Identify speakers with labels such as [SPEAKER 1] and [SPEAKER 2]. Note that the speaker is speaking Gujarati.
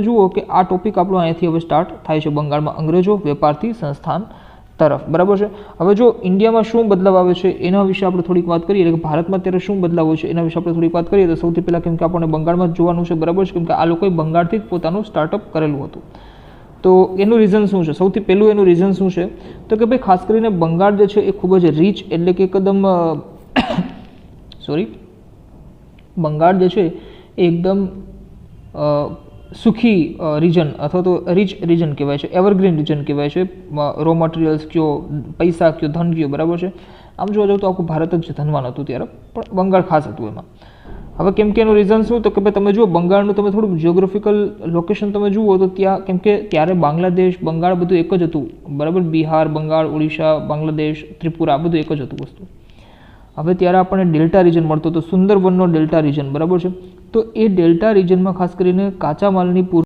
[SPEAKER 1] જુઓ કે આ ટોપિક આપણો અહીંયાથી હવે સ્ટાર્ટ થાય છે, બંગાળમાં અંગ્રેજો વેપારથી સંસ્થાન તરફ, બરાબર છે। હવે જો ઇન્ડિયામાં શું બદલાવ આવે છે એના વિશે આપણે થોડીક વાત કરીએ, એટલે કે ભારતમાં અત્યારે શું બદલાવ હોય છે એના વિશે આપણે થોડીક વાત કરીએ, તો સૌથી પહેલાં કેમ કે આપણને બંગાળમાં જ જોવાનું છે, બરાબર છે, કેમ કે આ લોકોએ બંગાળથી જ પોતાનું સ્ટાર્ટઅપ કરેલું હતું। તો એનું રીઝન શું છે? સૌથી પહેલું એનું રીઝન શું છે તો કે ભાઈ ખાસ કરીને બંગાળ જે છે એ ખૂબ જ રીચ, એટલે કે એકદમ બંગાળ જે છે એ એકદમ સુખી રીજન અથવા તો રીચ રીજન કહેવાય છે, એવરગ્રીન રીજન કહેવાય છે। રો મટીરિયલ્સ કયો, પૈસા કયો, ધન કયો, બરાબર છે। આમ જોવા જાવ તો આખું ભારત જ ધનવાન હતું ત્યારે, પણ બંગાળ ખાસ હતું એમાં। હવે કેમ કે એનું રીઝન શું તો કે ભાઈ તમે જુઓ બંગાળનું તમે થોડુંક જિયોગ્રાફિકલ લોકેશન તમે જુઓ તો ત્યાં કેમ કે ત્યારે બાંગ્લાદેશ, બંગાળ બધું એક જ હતું, બરાબર, બિહાર, બંગાળ, ઓડિશા, બાંગ્લાદેશ, ત્રિપુરા બધું એક જ હતું વસ્તુ। હવે ત્યારે આપણને ડેલ્ટા રીજન મળતો હતો, સુંદરબનનો ડેલ્ટા રીજન, બરાબર છે। તો એ ડેલ્ટા રીજનમાં ખાસ કરીને કાચા માલની